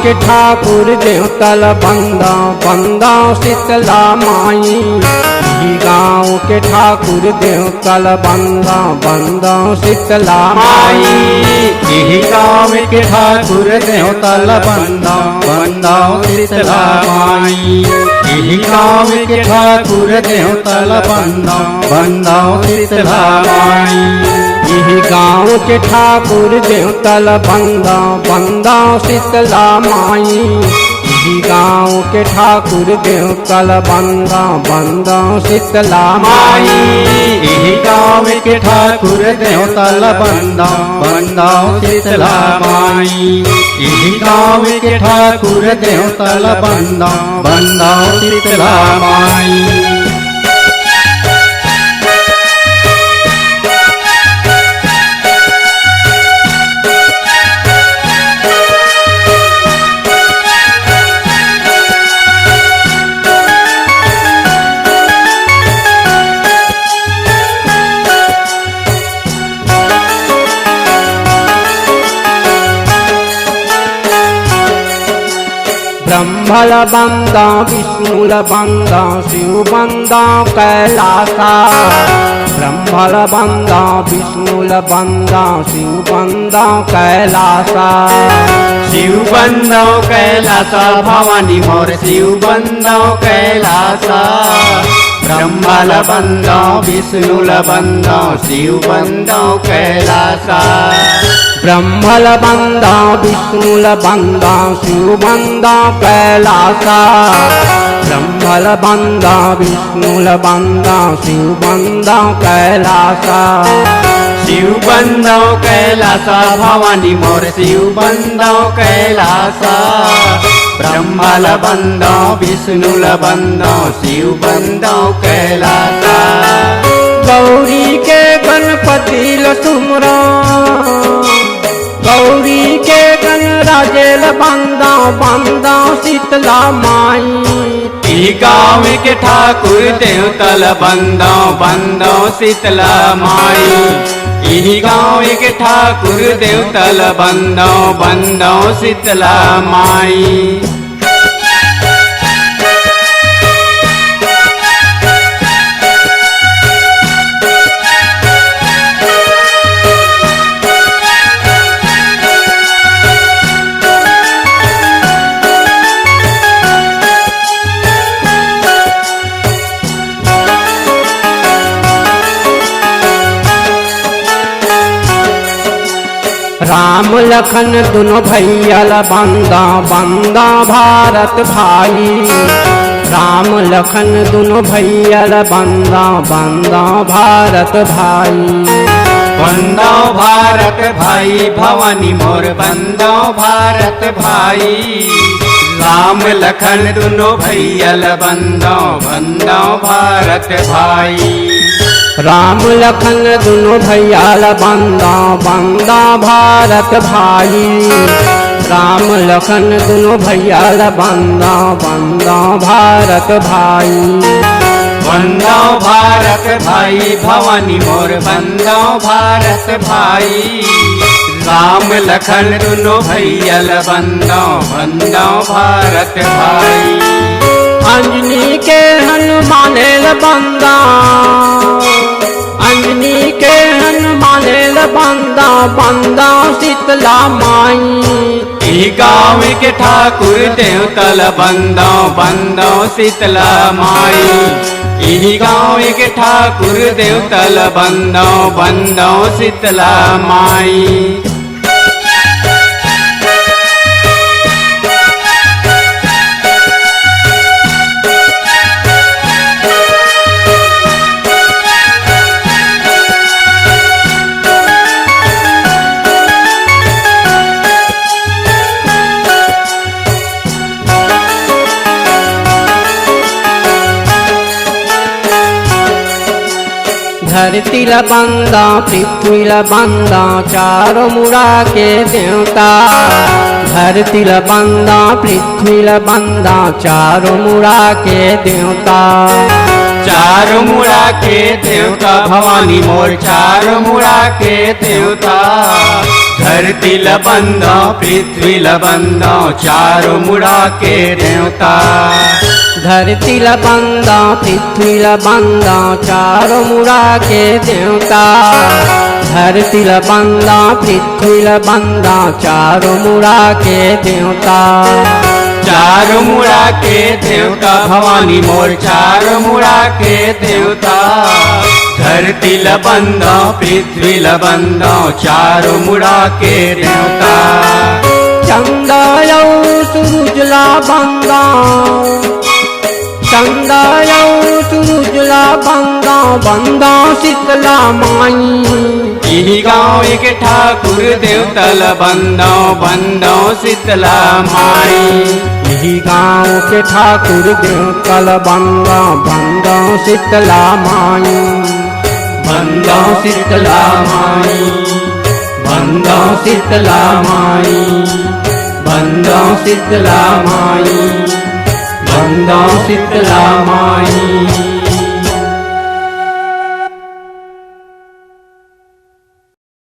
के ठाकुर देवतल बंदा बंदा शीतला माई। गाँव के ठाकुर देवतल बंदा बंदा शीतला माई। गाँव के ठाकुर देवतल बंदा बंदा शीतला माई। गाँव के ठाकुर देवतल बंदा बंदा शीतला माई। गाँव के ठाकुर देवतल बंदा बंदा शीतला माई। गाँव के ठाकुर देवतल बंदा बंदा शीतला माई। गाँव के ठाकुर देवतल बंदा बंदा शीतला माई। गाँव के ठाकुर देवतल बंदा बंदा शीतला माई। ब्रह्मल बंदा विष्णुल बंदा शिव बंदा कैलासा। ब्रह्मल बंदा विष्णुल बंदा शिव बंदा कैलासा। शिव बंदा कैलासा भवानी मोर शिव बंदा कैलासा। ब्रह्मल बंदा विष्णुल बंदा शिव बंदा कैलासा। ब्रह्मल बंदा विष्णुल बंदा शिव बंदा कैलासा। ब्रह्मल बंदा विष्णुल बंदा शिव बंदा कैलासा। शिव बंदा कैलासा भवानी मोर शिव बंदा कैलासा। ब्रह्मल बंदा विष्णुल बंदा शिव बंदा कैलासा। गौरी के गणपति लसुमरा गौरी के गणराजेल बंदा बंदा शीतला माई। गाँव के ठाकुर देवतल बंदा बंदा शीतला माई। गाँव के ठाकुर देवतल बंदा बंदा शीतला माई। राम लखन दोनों भैयल बंदा बंदा भारत भाई। राम लखन दोनों भैयल बंदा बंदा भारत भाई। बंदा भारत भाई भवानी मोर बंदा भारत भाई। राम लखन दोनों भैयल बंदा बंदा भारत भाई। राम लखन दोनों भैयाल बंदा बंदा भारत भाई। राम लखन दोनों भैयाल बंदा बंदा भारत भाई। बंदा भारत भाई भवानी मोर बंदा भारत भाई। राम लखन दोनों भैयल बंदा बंदा भारत भाई। अंजनी के हनुमानेल बंदा अंजनी के हनुमानेल बंदा बंदा शीतला माई। गाँव के ठाकुर देवतल बंदा बंदा शीतला माई। गाँव के ठाकुर देवतल बंदा बंदा शीतला माई। धरती ल बंदा पृथ्वी ल बंदा चारों मुड़ा के देवता। धरती ल बंदा पृथ्वी ल बंदा चारों मुड़ा के देवता। चारों मुड़ा के देवता भवानी मोर चार मुड़ा के देवता धरती लबंदो पृथ्वी लबंदो चार मुड़ा के देवता धरती लबंदा पृथ्वी लबंदा चारों मुड़ा के देवता धरती लबंदा पृथ्वी लबंदा चारों मुड़ा के देवता चार मुड़ा के देवता भवानी मोर चार मुड़ा के देवता धरती लबंदो पृथ्वी लबंदो चार मुड़ा के देवता चंदायौ सुरुजला बंदा चंदायौ सुरुजला बंदा बंदा शीतला माई यही गाँव एक ठाकुर देवतल बंदो बंदो शीतला माई यही गाँव के ठाकुर देवतल बंदा बंदा शीतला माई बंदो शीतला माई बंदो शीतला माई बंदो शीतला माई बंदो शीतला माई।